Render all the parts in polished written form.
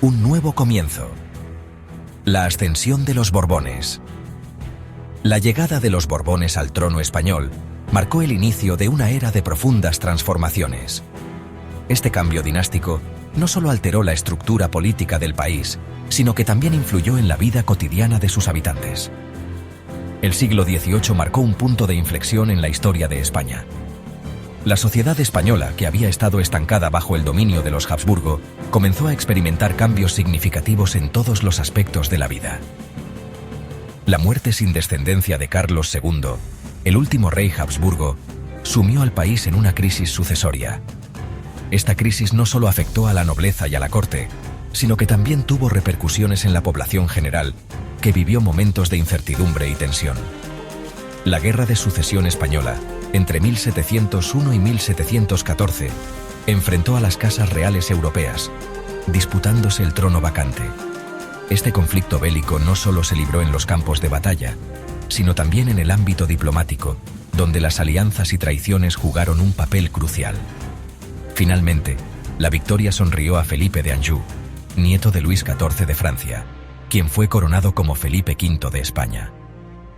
Un nuevo comienzo. La ascensión de los Borbones. La llegada de los Borbones al trono español marcó el inicio de una era de profundas transformaciones. Este cambio dinástico no solo alteró la estructura política del país, sino que también influyó en la vida cotidiana de sus habitantes. El siglo XVIII marcó un punto de inflexión en la historia de España. La sociedad española, que había estado estancada bajo el dominio de los Habsburgo, comenzó a experimentar cambios significativos en todos los aspectos de la vida. La muerte sin descendencia de Carlos II, el último rey Habsburgo, sumió al país en una crisis sucesoria. Esta crisis no solo afectó a la nobleza y a la corte, sino que también tuvo repercusiones en la población general, que vivió momentos de incertidumbre y tensión. La Guerra de Sucesión Española, entre 1701 y 1714, enfrentó a las casas reales europeas, disputándose el trono vacante. Este conflicto bélico no solo se libró en los campos de batalla, sino también en el ámbito diplomático, donde las alianzas y traiciones jugaron un papel crucial. Finalmente, la victoria sonrió a Felipe de Anjou, nieto de Luis XIV de Francia, quien fue coronado como Felipe V de España.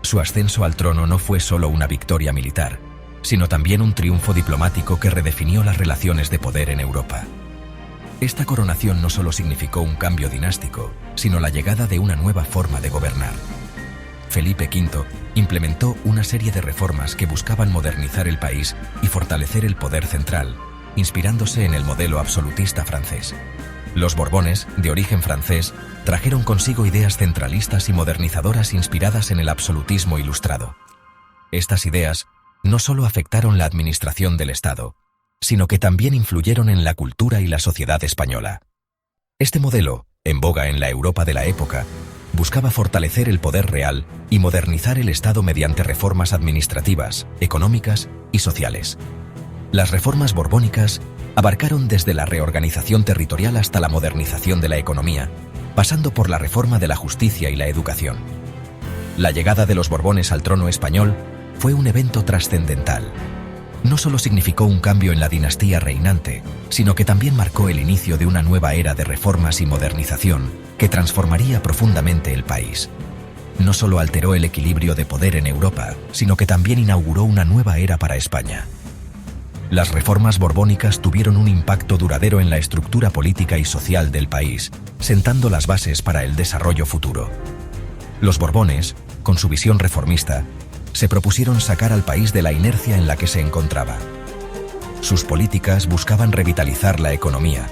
Su ascenso al trono no fue solo una victoria militar, sino también un triunfo diplomático que redefinió las relaciones de poder en Europa. Esta coronación no solo significó un cambio dinástico, sino la llegada de una nueva forma de gobernar. Felipe V implementó una serie de reformas que buscaban modernizar el país y fortalecer el poder central, inspirándose en el modelo absolutista francés. Los Borbones, de origen francés, trajeron consigo ideas centralistas y modernizadoras inspiradas en el absolutismo ilustrado. Estas ideas no solo afectaron la administración del Estado, sino que también influyeron en la cultura y la sociedad española. Este modelo, en boga en la Europa de la época, buscaba fortalecer el poder real y modernizar el Estado mediante reformas administrativas, económicas y sociales. Las reformas borbónicas abarcaron desde la reorganización territorial hasta la modernización de la economía, pasando por la reforma de la justicia y la educación. La llegada de los Borbones al trono español fue un evento trascendental. No solo significó un cambio en la dinastía reinante, sino que también marcó el inicio de una nueva era de reformas y modernización que transformaría profundamente el país. No solo alteró el equilibrio de poder en Europa, sino que también inauguró una nueva era para España. Las reformas borbónicas tuvieron un impacto duradero en la estructura política y social del país, sentando las bases para el desarrollo futuro. Los Borbones, con su visión reformista, se propusieron sacar al país de la inercia en la que se encontraba. Sus políticas buscaban revitalizar la economía,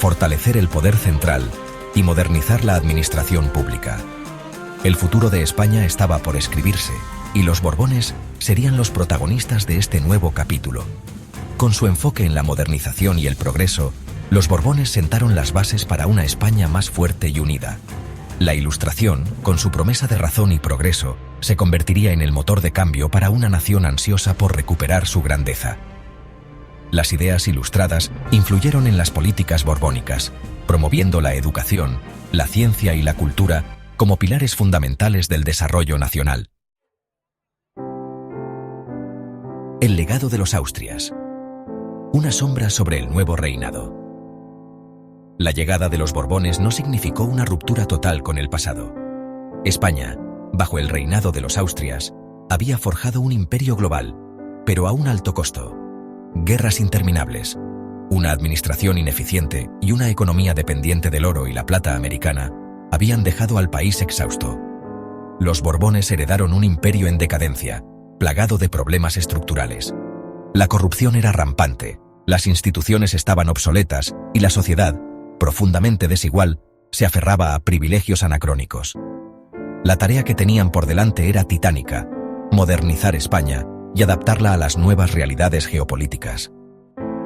fortalecer el poder central y modernizar la administración pública. El futuro de España estaba por escribirse, y los Borbones serían los protagonistas de este nuevo capítulo. Con su enfoque en la modernización y el progreso, los Borbones sentaron las bases para una España más fuerte y unida. La Ilustración, con su promesa de razón y progreso, se convertiría en el motor de cambio para una nación ansiosa por recuperar su grandeza. Las ideas ilustradas influyeron en las políticas borbónicas, promoviendo la educación, la ciencia y la cultura como pilares fundamentales del desarrollo nacional. El legado de los Austrias. Una sombra sobre el nuevo reinado. La llegada de los Borbones no significó una ruptura total con el pasado. España, bajo el reinado de los Austrias, había forjado un imperio global, pero a un alto costo. Guerras interminables, una administración ineficiente y una economía dependiente del oro y la plata americana habían dejado al país exhausto. Los Borbones heredaron un imperio en decadencia, plagado de problemas estructurales. La corrupción era rampante, las instituciones estaban obsoletas y la sociedad, profundamente desigual, se aferraba a privilegios anacrónicos. La tarea que tenían por delante era titánica: modernizar España y adaptarla a las nuevas realidades geopolíticas.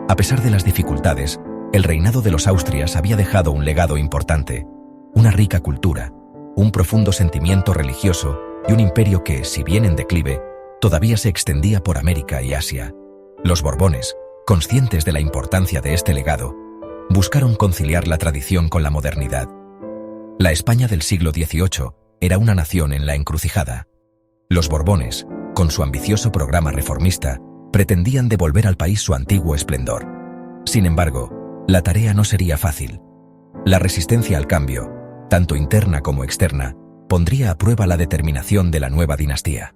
A pesar de las dificultades, el reinado de los Austrias había dejado un legado importante, una rica cultura, un profundo sentimiento religioso y un imperio que, si bien en declive, todavía se extendía por América y Asia. Los Borbones, conscientes de la importancia de este legado, buscaron conciliar la tradición con la modernidad. La España del siglo XVIII era una nación en la encrucijada. Los Borbones, con su ambicioso programa reformista, pretendían devolver al país su antiguo esplendor. Sin embargo, la tarea no sería fácil. la resistencia al cambio, tanto interna como externa, pondría a prueba la determinación de la nueva dinastía.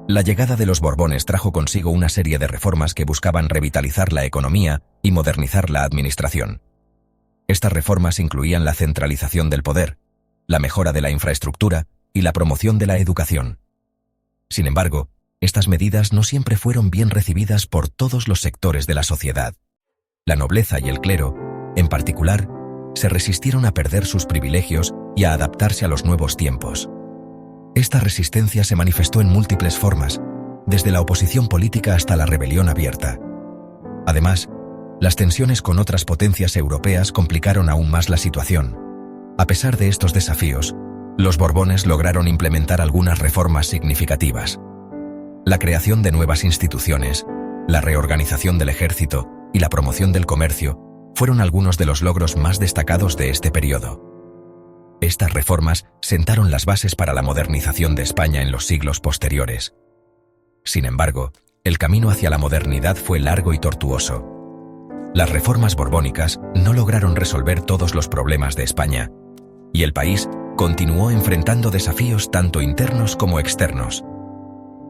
La llegada de los Borbones trajo consigo una serie de reformas que buscaban revitalizar la economía y modernizar la administración. Estas reformas incluían la centralización del poder, la mejora de la infraestructura y la promoción de la educación. Sin embargo, estas medidas no siempre fueron bien recibidas por todos los sectores de la sociedad. La nobleza y el clero, en particular, se resistieron a perder sus privilegios y a adaptarse a los nuevos tiempos. Esta resistencia se manifestó en múltiples formas, desde la oposición política hasta la rebelión abierta. Además, las tensiones con otras potencias europeas complicaron aún más la situación. A pesar de estos desafíos, los Borbones lograron implementar algunas reformas significativas. La creación de nuevas instituciones, la reorganización del ejército y la promoción del comercio fueron algunos de los logros más destacados de este periodo. Estas reformas sentaron las bases para la modernización de España en los siglos posteriores. Sin embargo, el camino hacia la modernidad fue largo y tortuoso. Las reformas borbónicas no lograron resolver todos los problemas de España, y el país continuó enfrentando desafíos tanto internos como externos.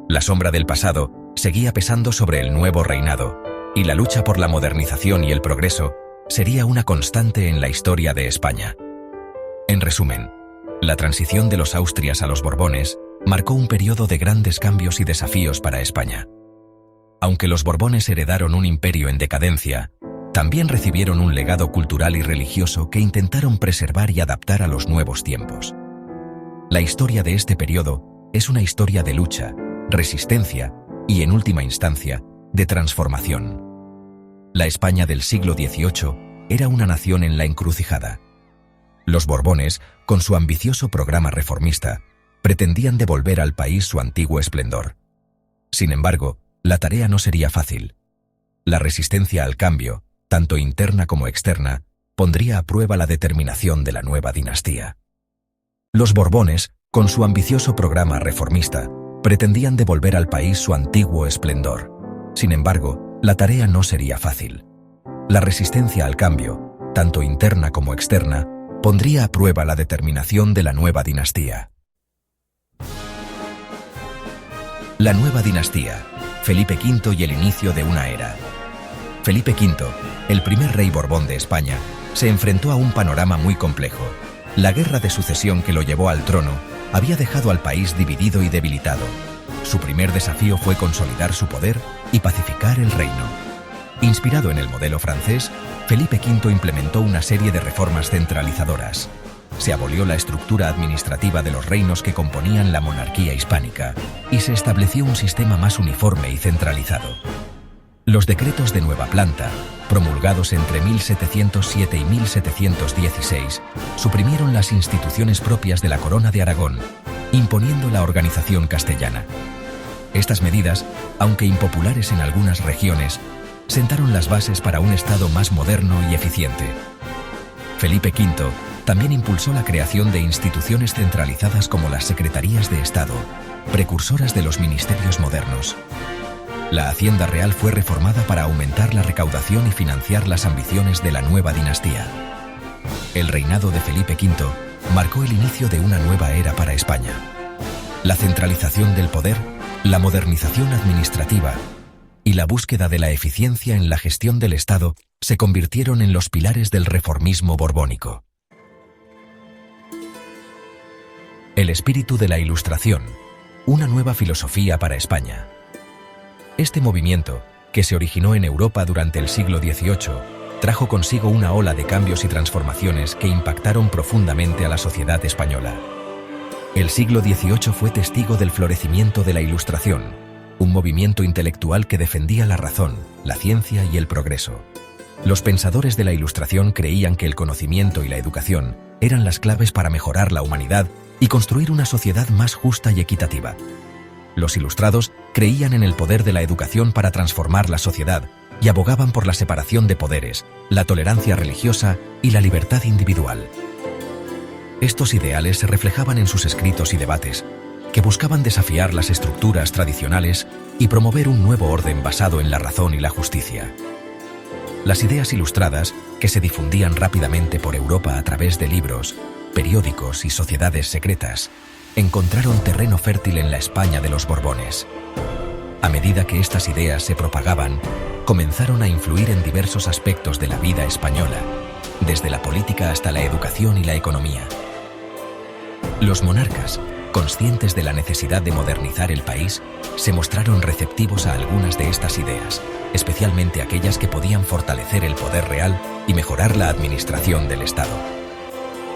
La sombra del pasado seguía pesando sobre el nuevo reinado, y la lucha por la modernización y el progreso sería una constante en la historia de España. En resumen, la transición de los Austrias a los Borbones marcó un periodo de grandes cambios y desafíos para España. Aunque los Borbones heredaron un imperio en decadencia, también recibieron un legado cultural y religioso que intentaron preservar y adaptar a los nuevos tiempos. La historia de este periodo es una historia de lucha, resistencia y, en última instancia, de transformación. La España del siglo XVIII era una nación en la encrucijada. Los Borbones, con su ambicioso programa reformista, pretendían devolver al país su antiguo esplendor. Sin embargo, la tarea no sería fácil. La resistencia al cambio, tanto interna como externa, pondría a prueba la determinación de la nueva dinastía. Los Borbones, con su ambicioso programa reformista, pretendían devolver al país su antiguo esplendor. Sin embargo, la tarea no sería fácil. La resistencia al cambio, tanto interna como externa, pondría a prueba la determinación de la nueva dinastía. La nueva dinastía, Felipe V y el inicio de una era. Felipe V, el primer rey Borbón de España, se enfrentó a un panorama muy complejo. La guerra de sucesión que lo llevó al trono había dejado al país dividido y debilitado. Su primer desafío fue consolidar su poder y pacificar el reino. Inspirado en el modelo francés, Felipe V implementó una serie de reformas centralizadoras. Se abolió la estructura administrativa de los reinos que componían la monarquía hispánica y se estableció un sistema más uniforme y centralizado. Los decretos de nueva planta, promulgados entre 1707 y 1716, suprimieron las instituciones propias de la Corona de Aragón, imponiendo la organización castellana. Estas medidas, aunque impopulares en algunas regiones, sentaron las bases para un Estado más moderno y eficiente. Felipe V también impulsó la creación de instituciones centralizadas como las Secretarías de Estado, precursoras de los ministerios modernos. La Hacienda Real fue reformada para aumentar la recaudación y financiar las ambiciones de la nueva dinastía. El reinado de Felipe V marcó el inicio de una nueva era para España. La centralización del poder, la modernización administrativa y la búsqueda de la eficiencia en la gestión del Estado se convirtieron en los pilares del reformismo borbónico. El espíritu de la Ilustración, una nueva filosofía para España. Este movimiento, que se originó en Europa durante el siglo XVIII, trajo consigo una ola de cambios y transformaciones que impactaron profundamente a la sociedad española. El siglo XVIII fue testigo del florecimiento de la Ilustración, un movimiento intelectual que defendía la razón, la ciencia y el progreso. Los pensadores de la Ilustración creían que el conocimiento y la educación eran las claves para mejorar la humanidad y construir una sociedad más justa y equitativa. Los ilustrados creían en el poder de la educación para transformar la sociedad y abogaban por la separación de poderes, la tolerancia religiosa y la libertad individual. Estos ideales se reflejaban en sus escritos y debates, que buscaban desafiar las estructuras tradicionales y promover un nuevo orden basado en la razón y la justicia. Las ideas ilustradas, que se difundían rápidamente por Europa a través de libros, periódicos y sociedades secretas, encontraron terreno fértil en la España de los Borbones. A medida que estas ideas se propagaban, comenzaron a influir en diversos aspectos de la vida española, desde la política hasta la educación y la economía. Los monarcas, conscientes de la necesidad de modernizar el país, se mostraron receptivos a algunas de estas ideas, especialmente aquellas que podían fortalecer el poder real y mejorar la administración del Estado.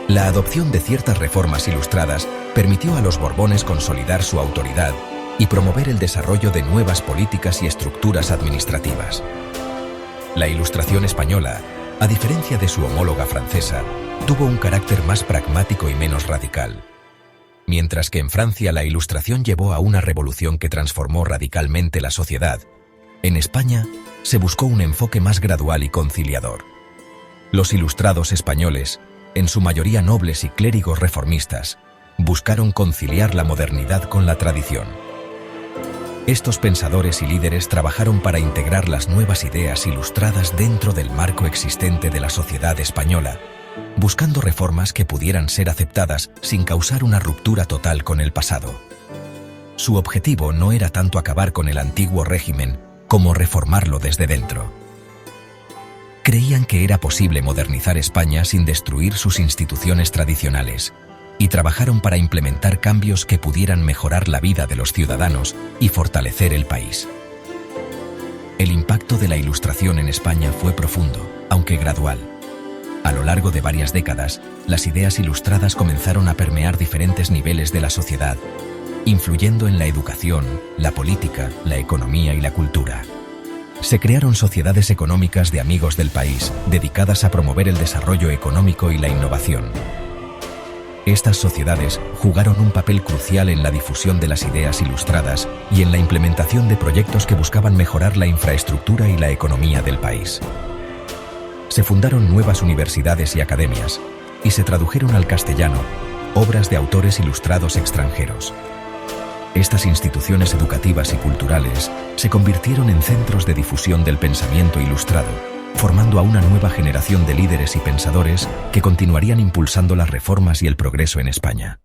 La adopción de ciertas reformas ilustradas permitió a los Borbones consolidar su autoridad y promover el desarrollo de nuevas políticas y estructuras administrativas. La Ilustración española, a diferencia de su homóloga francesa, tuvo un carácter más pragmático y menos radical. Mientras que en Francia la Ilustración llevó a una revolución que transformó radicalmente la sociedad, en España se buscó un enfoque más gradual y conciliador. Los ilustrados españoles, en su mayoría nobles y clérigos reformistas, buscaron conciliar la modernidad con la tradición. Estos pensadores y líderes trabajaron para integrar las nuevas ideas ilustradas dentro del marco existente de la sociedad española, buscando reformas que pudieran ser aceptadas sin causar una ruptura total con el pasado. Su objetivo no era tanto acabar con el antiguo régimen como reformarlo desde dentro. Creían que era posible modernizar España sin destruir sus instituciones tradicionales, y trabajaron para implementar cambios que pudieran mejorar la vida de los ciudadanos y fortalecer el país. El impacto de la Ilustración en España fue profundo, aunque gradual. A lo largo de varias décadas, las ideas ilustradas comenzaron a permear diferentes niveles de la sociedad, influyendo en la educación, la política, la economía y la cultura. Se crearon sociedades económicas de amigos del país, dedicadas a promover el desarrollo económico y la innovación. Estas sociedades jugaron un papel crucial en la difusión de las ideas ilustradas y en la implementación de proyectos que buscaban mejorar la infraestructura y la economía del país. Se fundaron nuevas universidades y academias, y se tradujeron al castellano obras de autores ilustrados extranjeros. Estas instituciones educativas y culturales se convirtieron en centros de difusión del pensamiento ilustrado, formando a una nueva generación de líderes y pensadores que continuarían impulsando las reformas y el progreso en España.